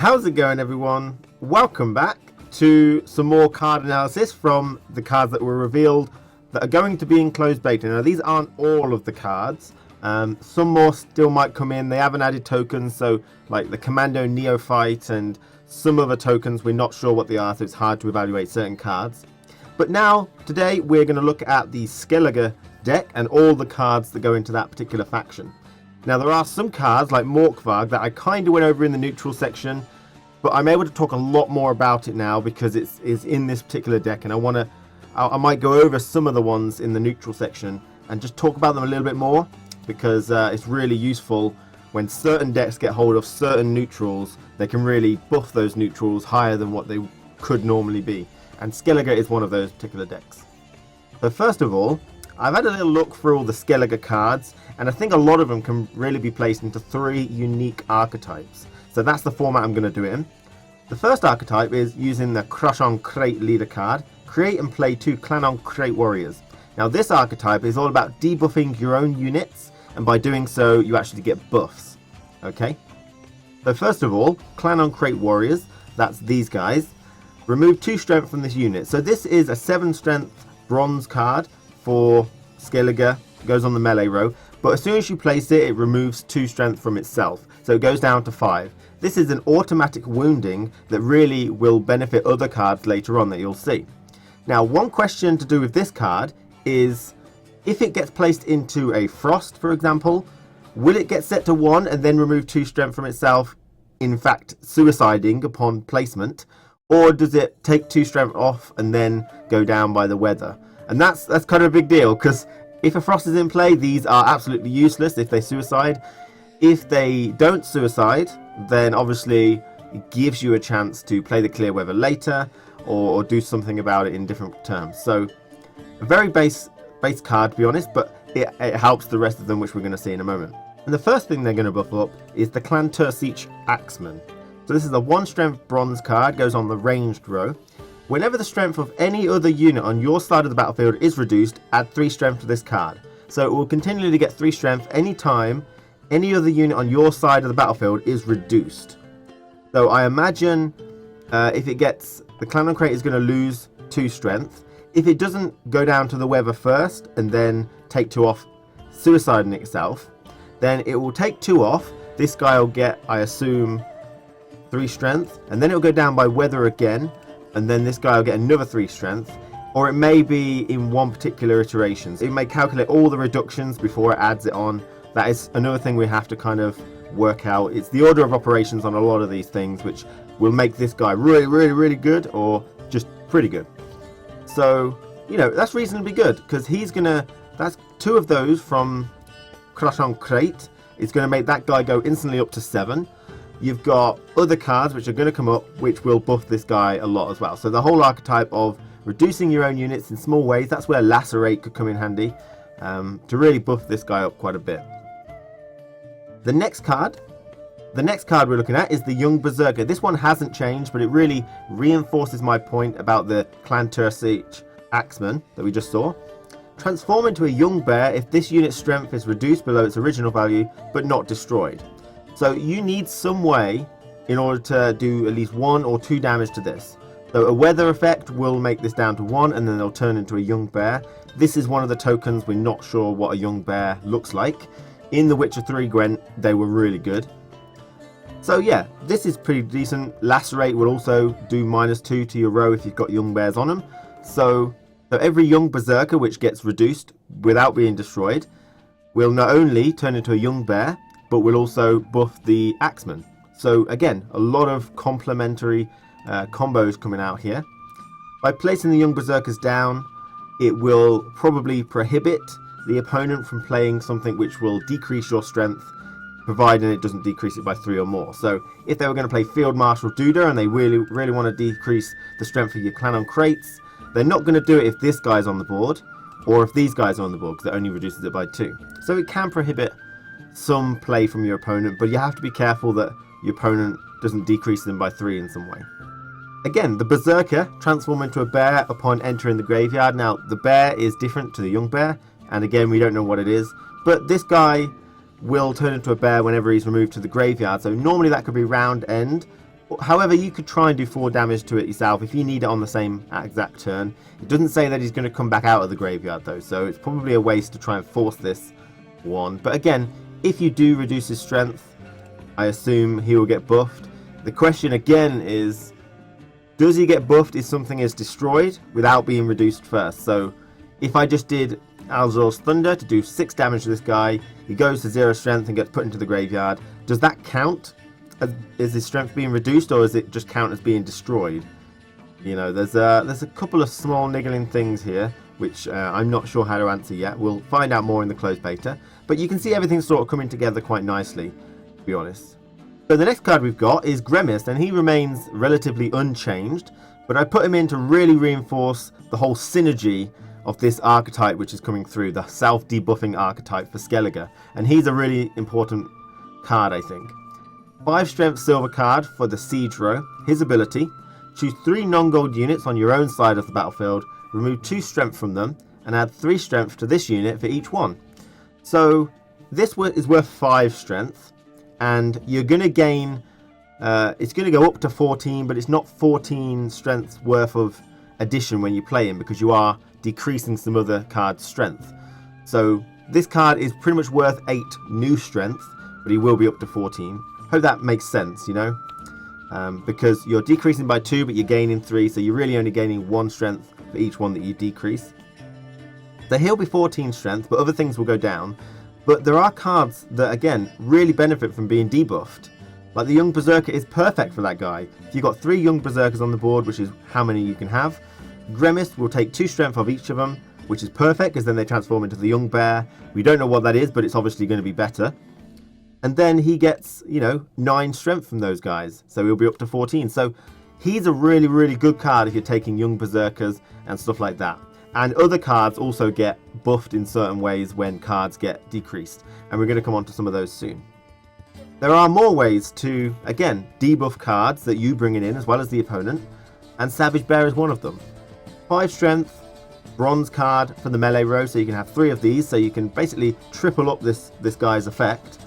How's it going, everyone? Welcome back to some more card analysis from the cards that were revealed that are going to be in closed beta. Now, these aren't all of the cards. Some more still might come in. They haven't added tokens, so like the Commando Neophyte and some other tokens, we're not sure what they are, so it's hard to evaluate certain cards. But now, today, we're going to look at the Skellige deck and all the cards that go into that particular faction. Now, there are some cards like Morkvarg that I kind of went over in the neutral section, but I'm able to talk a lot more about it now because it's in this particular deck, and I might go over some of the ones in the neutral section and just talk about them a little bit more because it's really useful when certain decks get hold of certain neutrals. They can really buff those neutrals higher than what they could normally be, and Skellige is one of those particular decks. So first of all, I've had a little look through all the Skellige cards, and I think a lot of them can really be placed into 3 unique archetypes. So that's the format I'm going to do it in. The first archetype is using the Craite leader card. Create and play 2 Craite warriors. Now, this archetype is all about debuffing your own units, and by doing so, you actually get buffs. Okay? So first of all, Craite warriors, that's these guys. Remove 2 strength from this unit. So this is a 7 strength bronze card for Skellige. It goes on the melee row, but as soon as you place it, it removes 2 strength from itself, so it goes down to 5. This is an automatic wounding that really will benefit other cards later on that you'll see. Now, one question to do with this card is if it gets placed into a frost, for example, will it get set to 1 and then remove 2 strength from itself, in fact suiciding upon placement, or does it take 2 strength off and then go down by the weather? And that's kind of a big deal, because if a frost is in play, these are absolutely useless if they suicide. If they don't suicide, then obviously it gives you a chance to play the clear weather later or do something about it in different terms. So a very base card, to be honest, but it helps the rest of them, which we're going to see in a moment. And the first thing they're going to buff up is the Clantursiche Axeman. So this is a 1 strength bronze card, goes on the ranged row. Whenever the strength of any other unit on your side of the battlefield is reduced, add 3 strength to this card. So it will continually get 3 strength anytime any other unit on your side of the battlefield is reduced. So I imagine if it gets, the Craite is going to lose 2 strength. If it doesn't go down to the weather first and then take 2 off, suiciding itself, then it will take 2 off. This guy will get, I assume, 3 strength, and then it will go down by weather again, and then this guy will get another 3 strength, or it may be in one particular iteration. So it may calculate all the reductions before it adds it on. That is another thing we have to kind of work out. It's the order of operations on a lot of these things, which will make this guy really, really, really good, or just pretty good. So, you know, that's reasonably good, because that's 2 of those from Craite. It's going to make that guy go instantly up to 7. You've got other cards which are going to come up which will buff this guy a lot as well. So the whole archetype of reducing your own units in small ways, that's where Lacerate could come in handy to really buff this guy up quite a bit. The next card we're looking at is the Young Berserker. This one hasn't changed, but it really reinforces my point about the Clantursiche Axeman that we just saw. Transform into a young bear if this unit's strength is reduced below its original value but not destroyed. So you need some way in order to do at least 1 or 2 damage to this. So a weather effect will make this down to 1, and then they'll turn into a young bear. This is one of the tokens we're not sure what a young bear looks like. In the Witcher 3 Gwent, they were really good. So yeah, this is pretty decent. Lacerate will also do -2 to your row if you've got young bears on them. So every young Berserker which gets reduced without being destroyed will not only turn into a young bear, but will also buff the Axeman. So again, a lot of complementary combos coming out here. By placing the young Berserkers down, it will probably prohibit the opponent from playing something which will decrease your strength, providing it doesn't decrease it by 3 or more. So if they were going to play Field Marshal Duda and they really want to decrease the strength of your Craites, they're not going to do it if this guy's on the board, or if these guys are on the board, because it only reduces it by 2. So it can prohibit some play from your opponent, but you have to be careful that your opponent doesn't decrease them by 3 in some way. Again, the Berserker transform into a bear upon entering the graveyard. Now, the bear is different to the young bear, and again, we don't know what it is, but this guy will turn into a bear whenever he's removed to the graveyard. So normally that could be round end, However, you could try and do 4 damage to it yourself if you need it on the same exact turn. It doesn't say that he's going to come back out of the graveyard though, so it's probably a waste to try and force this one. But again, if you do reduce his strength, I assume he will get buffed. The question again is, does he get buffed if something is destroyed without being reduced first? So if I just did Alzor's Thunder to do 6 damage to this guy, he goes to 0 strength and gets put into the graveyard, does that count? Is his strength being reduced, or does it just count as being destroyed? You know, there's a couple of small niggling things here, which I'm not sure how to answer yet. We'll find out more in the closed beta. But you can see everything's sort of coming together quite nicely, to be honest. So the next card we've got is Gremist, and he remains relatively unchanged. But I put him in to really reinforce the whole synergy of this archetype which is coming through, the self-debuffing archetype for Skellige. And he's a really important card, I think. 5 strength silver card for the Siege row. His ability: choose 3 non-gold units on your own side of the battlefield, remove 2 strength from them, and add 3 strength to this unit for each one. So this is worth 5 strength, and you're going to gain, it's going to go up to 14, but it's not 14 strength worth of addition when you play him, because you are decreasing some other card's strength. So this card is pretty much worth 8 new strength, but he will be up to 14. Hope that makes sense, you know, because you're decreasing by 2 but you're gaining 3, so you're really only gaining 1 strength for each one that you decrease. So he'll be 14 strength, but other things will go down. But there are cards that again really benefit from being debuffed. Like the Young Berserker is perfect for that guy. If you've got 3 Young Berserkers on the board, which is how many you can have, Gremist will take 2 strength of each of them, which is perfect because then they transform into the Young Bear. We don't know what that is, but it's obviously going to be better. And then he gets, you know, 9 strength from those guys. So he'll be up to 14. So he's a really, really good card if you're taking Young Berserkers and stuff like that. And other cards also get buffed in certain ways when cards get decreased. And we're going to come on to some of those soon. There are more ways to, again, debuff cards that you bring in as well as the opponent. And Savage Bear is one of them. 5 strength, bronze card for the melee row. So you can have 3 of these. So you can basically triple up this guy's effect.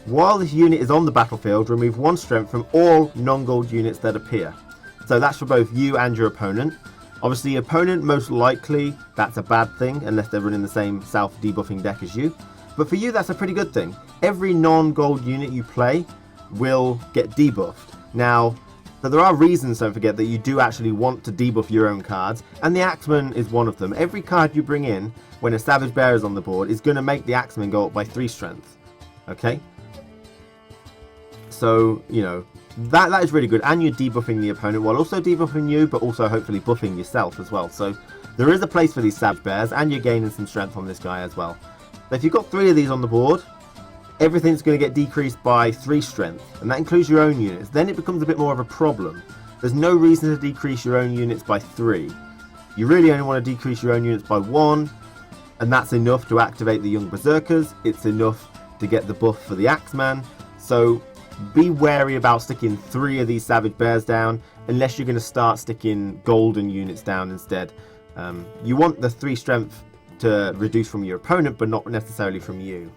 While this unit is on the battlefield, remove 1 strength from all non-gold units that appear. So that's for both you and your opponent. Obviously, your opponent, most likely, that's a bad thing, unless they're running the same self-debuffing deck as you. But for you, that's a pretty good thing. Every non-gold unit you play will get debuffed. Now, so there are reasons, don't forget, that you do actually want to debuff your own cards, and the Axeman is one of them. Every card you bring in, when a Savage Bear is on the board, is going to make the Axeman go up by 3 strength. Okay? So, you know, that is really good. And you're debuffing the opponent while also debuffing you, but also hopefully buffing yourself as well. So there is a place for these Savage Bears, and you're gaining some strength on this guy as well. So if you've got 3 of these on the board, everything's going to get decreased by 3 strength. And that includes your own units. Then it becomes a bit more of a problem. There's no reason to decrease your own units by 3. You really only want to decrease your own units by 1. And that's enough to activate the Young Berserkers. It's enough to get the buff for the Axeman. So be wary about sticking 3 of these Savage Bears down, unless you're going to start sticking golden units down instead. You want the 3 strength to reduce from your opponent, but not necessarily from you.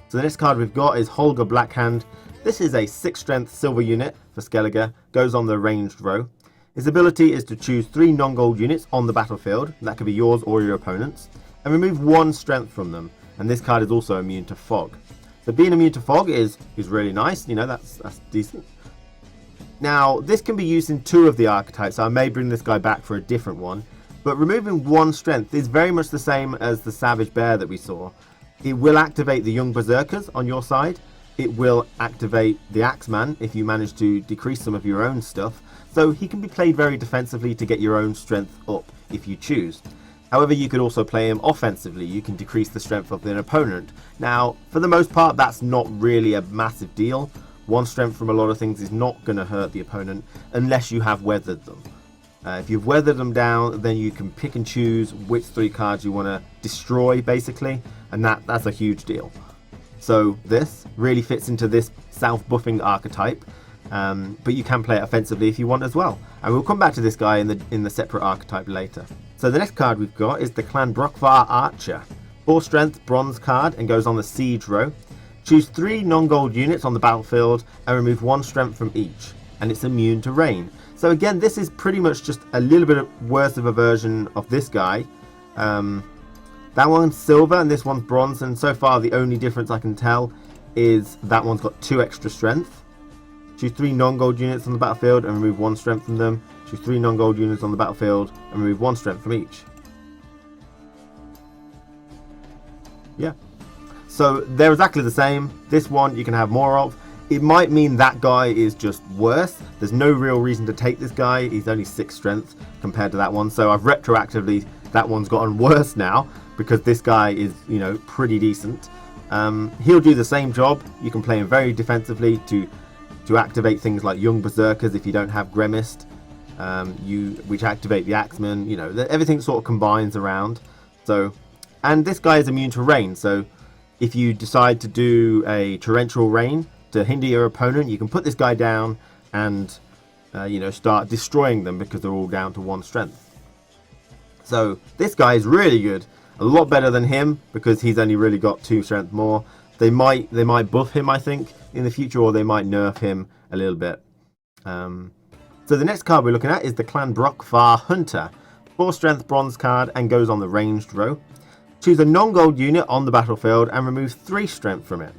So the next card we've got is Holger Blackhand. This is a 6 strength silver unit for Skellige, goes on the ranged row. His ability is to choose 3 non-gold units on the battlefield, that could be yours or your opponent's, and remove 1 strength from them. And this card is also immune to fog. So being immune to fog is really nice, you know, that's decent. Now, this can be used in 2 of the archetypes, so I may bring this guy back for a different one. But removing 1 strength is very much the same as the Savage Bear that we saw. It will activate the Young Berserkers on your side. It will activate the Axeman if you manage to decrease some of your own stuff. So he can be played very defensively to get your own strength up if you choose. However, you could also play him offensively. You can decrease the strength of an opponent. Now, for the most part, that's not really a massive deal. 1 strength from a lot of things is not going to hurt the opponent unless you have weathered them. If you've weathered them down, then you can pick and choose which 3 cards you want to destroy, basically. And that's a huge deal. So this really fits into this self-buffing archetype. But you can play it offensively if you want as well. And we'll come back to this guy in the separate archetype later. So the next card we've got is the Clan Morkvarg Archer. 4 strength bronze card and goes on the siege row. Choose 3 non-gold units on the battlefield and remove 1 strength from each. and it's immune to rain. So again, this is pretty much just a little bit worse of a version of this guy. That one's silver and this one's bronze, and so far the only difference I can tell is that one's got 2 extra strength. Choose 3 non-gold units on the battlefield and remove 1 strength from them. Choose 3 non-gold units on the battlefield and remove 1 strength from each. Yeah. So they're exactly the same. This one you can have more of. It might mean that guy is just worse. There's no real reason to take this guy. He's only 6 strength compared to that one. So I've retroactively, that one's gotten worse now because this guy is, you know, pretty decent. He'll do the same job. You can play him very defensively to activate things like young berserkers if you don't have Gremist, which activate the axeman. You know, everything sort of combines around. So, and this guy is immune to rain. So if you decide to do a torrential rain to hinder your opponent, you can put this guy down and you know, start destroying them because they're all down to 1 strength. So this guy is really good, a lot better than him because he's only really got 2 strength more. They might buff him, I think, in the future, or they might nerf him a little bit. So the next card we're looking at is the Clan Morkvarg Hunter, 4 strength bronze card and goes on the ranged row. Choose a non-gold unit on the battlefield and remove 3 strength from it.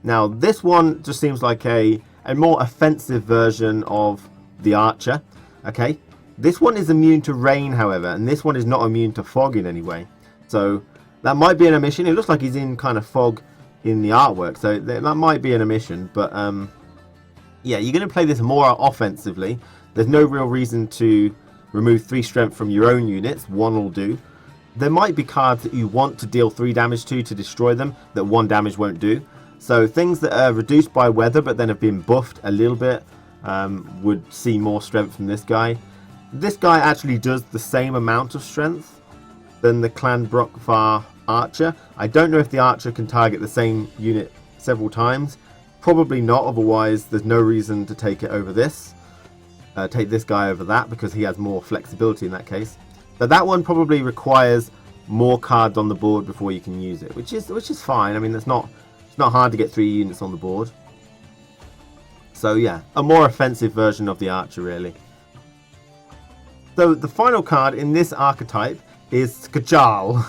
Now this one just seems like a more offensive version of the archer. Okay, this one is immune to rain, however, and this one is not immune to fog in any way. So that might be an omission. It looks like he's in kind of fog in the artwork, so that might be an omission. But yeah, you're going to play this more offensively. There's no real reason to remove 3 strength from your own units. 1 will do. There might be cards that you want to deal 3 damage to destroy them that 1 damage won't do. So things that are reduced by weather but then have been buffed a little bit would see more strength from this guy. This guy actually does the same amount of strength than the Clan Morkvarg Archer. I don't know if the Archer can target the same unit several times. Probably not, otherwise there's no reason to take it over this. Take this guy over that because he has more flexibility in that case. But that one probably requires more cards on the board before you can use it, which is fine. I mean, it's not hard to get 3 units on the board. So yeah, a more offensive version of the Archer, really. So the final card in this archetype is Geralt.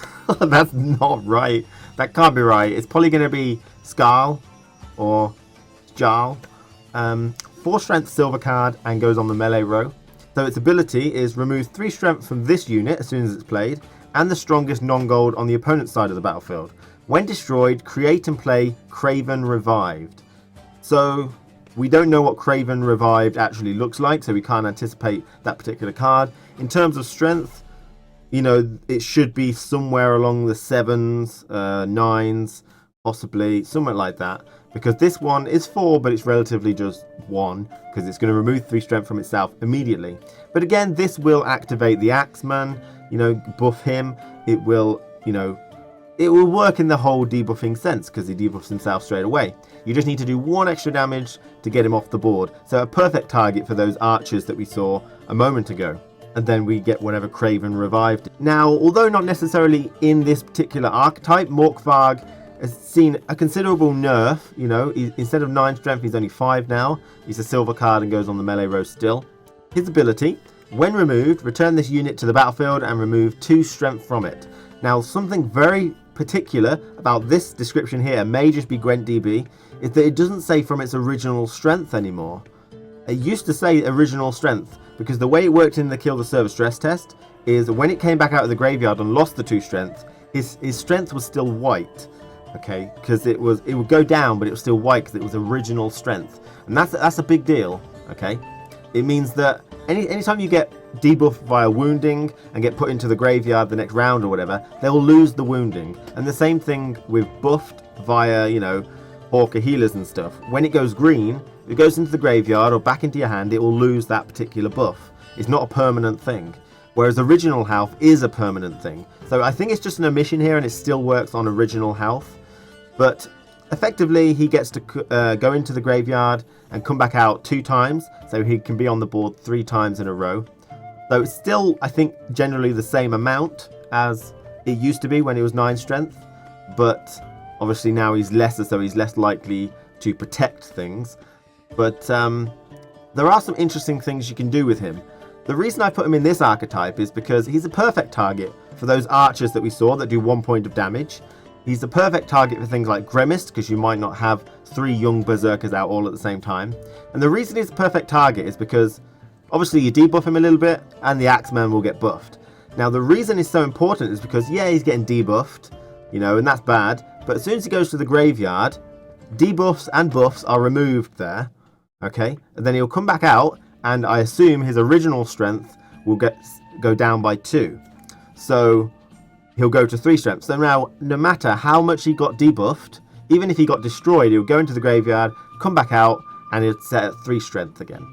That's not right. That can't be right. It's probably going to be Skal or Jarl. 4 strength silver card and goes on the melee row. So its ability is remove 3 strength from this unit as soon as it's played, and the strongest non-gold on the opponent's side of the battlefield. When destroyed, create and play Craven Revived. So we don't know what Craven Revived actually looks like, so we can't anticipate that particular card. In terms of strength, you know, it should be somewhere along the 7s, 9s, possibly, somewhere like that. Because this one is 4, but it's relatively just 1, because it's going to remove 3 strength from itself immediately. But again, this will activate the Axeman, you know, buff him. It will, you know, it will work in the whole debuffing sense, because he debuffs himself straight away. You just need to do 1 extra damage to get him off the board. So a perfect target for those archers that we saw a moment ago. And then we get whatever Craven Revived. Now, although not necessarily in this particular archetype, Morkvarg has seen a considerable nerf. You know, instead of 9 strength, he's only 5 now. He's a silver card and goes on the melee row still. His ability, when removed, return this unit to the battlefield and remove 2 strength from it. Now, something very particular about this description here, may just be Gwent DB, is that it doesn't say from its original strength anymore. It used to say original strength, because the way it worked in the Kill the Server stress test is when it came back out of the graveyard and lost the 2 strength, his strength was still white. Okay, because it would go down, but it was still white because it was original strength, and that's a big deal. Okay, it means that anytime you get debuffed via wounding and get put into the graveyard the next round or whatever, they'll lose the wounding. And the same thing with buffed via, you know, Orca healers and stuff. When it goes green, if it goes into the graveyard or back into your hand, it will lose that particular buff. It's not a permanent thing. Whereas original health is a permanent thing. So I think it's just an omission here and it still works on original health. But effectively, he gets to go into the graveyard and come back out 2 times. So he can be on the board 3 times in a row. So it's still, I think, generally the same amount as it used to be when he was 9 strength. But obviously now he's lesser, so he's less likely to protect things. But there are some interesting things you can do with him. The reason I put him in this archetype is because he's a perfect target for those archers that we saw that do 1 point of damage. He's the perfect target for things like Gremist, because you might not have 3 young Berserkers out all at the same time. And the reason he's a perfect target is because obviously you debuff him a little bit and the Axeman will get buffed. Now the reason it's so important is because yeah, he's getting debuffed, you know, and that's bad. But as soon as he goes to the graveyard, debuffs and buffs are removed there. Okay, and then he'll come back out, and I assume his original strength will go down by 2. So he'll go to 3 strength. So now, no matter how much he got debuffed, even if he got destroyed, he'll go into the graveyard, come back out, and he'll set at 3 strength again.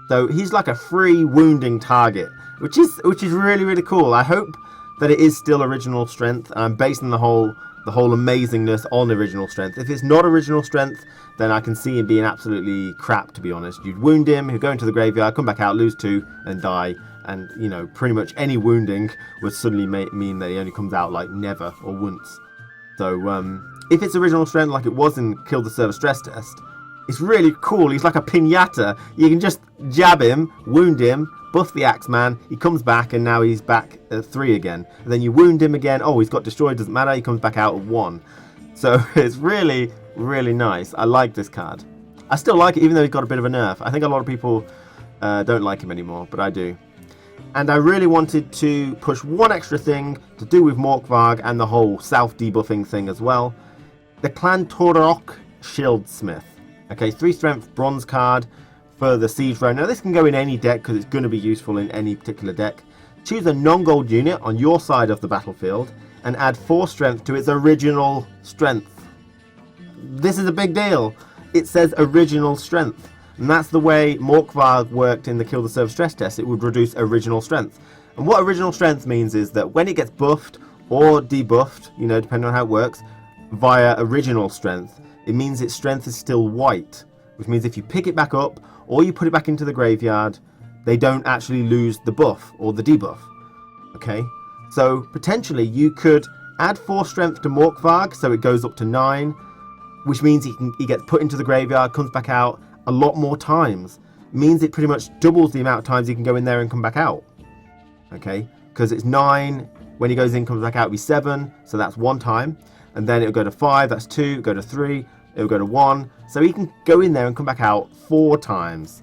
So he's like a free wounding target, which is really, really cool. I hope that it is still original strength, and I'm basing the whole amazingness on original strength. If it's not original strength, then I can see him being absolutely crap, to be honest. You'd wound him, he'd go into the graveyard, come back out, lose 2, and die. And, you know, pretty much any wounding would suddenly mean that he only comes out, like, never or once. So, if it's original strength like it was in Kill the Server stress test, it's really cool. He's like a piñata. You can just jab him, wound him, buff the Axeman, he comes back, and now he's back at 3 again. And then you wound him again, oh, he's got destroyed, doesn't matter, he comes back out at 1. So it's really, really nice. I like this card. I still like it, even though he's got a bit of a nerf. I think a lot of people don't like him anymore, but I do. And I really wanted to push one extra thing to do with Morkvarg and the whole south debuffing thing as well. The Clan Torok Shieldsmith. Okay, 3 strength bronze card for the Sigrdrifa. Now this can go in any deck because it's going to be useful in any particular deck. Choose a non-gold unit on your side of the battlefield and add 4 strength to its original strength. This is a big deal. It says original strength. And that's the way Morkvarg worked in the Kill the Server stress test. It would reduce original strength. And what original strength means is that when it gets buffed or debuffed, you know, depending on how it works, via original strength, it means its strength is still white. Which means if you pick it back up or you put it back into the graveyard, they don't actually lose the buff or the debuff. Okay? So potentially you could add 4 strength to Morkvarg so it goes up to 9, which means he gets put into the graveyard, comes back out a lot more times. It means it pretty much doubles the amount of times he can go in there and come back out. Okay? Because it's 9, when he goes in, comes back out, it'll be 7, so that's 1 time. And then it'll go to 5, that's 2, it'll go to 3, it'll go to 1. So he can go in there and come back out 4 times.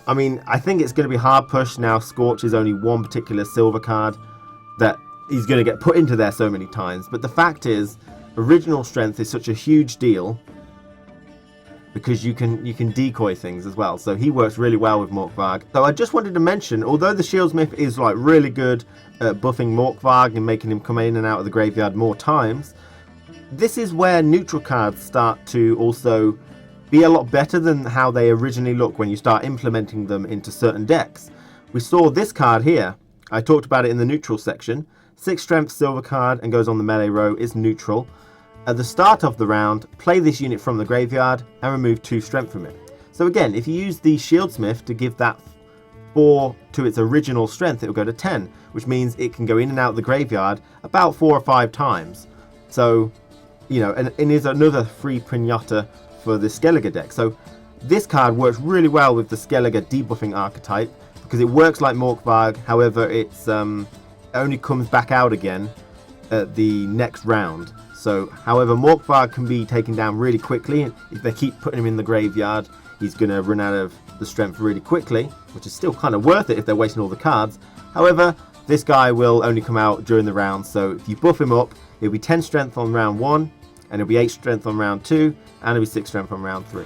I mean, I think it's going to be hard pushed now. Scorch is only one particular silver card that he's going to get put into there so many times. But the fact is, original strength is such a huge deal because you can decoy things as well. So he works really well with Morkvarg. So I just wanted to mention, although the Shieldsmith is like really good at buffing Morkvarg and making him come in and out of the graveyard more times, this is where neutral cards start to also be a lot better than how they originally look when you start implementing them into certain decks. We saw this card here. I talked about it in the neutral section. 6 strength silver card and goes on the melee row, is neutral. At the start of the round, play this unit from the graveyard and remove 2 strength from it. So again, if you use the Shieldsmith to give that 4 to its original strength, it will go to 10, which means it can go in and out of the graveyard about 4 or 5 times. So, you know, and is another free Pinata for the Skellige deck. So this card works really well with the Skellige debuffing archetype because it works like Morkvarg. However, it's only comes back out again at the next round. So, however, Morkvarg can be taken down really quickly. If they keep putting him in the graveyard, he's going to run out of the strength really quickly, which is still kind of worth it if they're wasting all the cards. However, this guy will only come out during the round. So if you buff him up, it'll be 10 strength on round 1, and it'll be 8 strength on round 2, and it'll be 6 strength on round 3.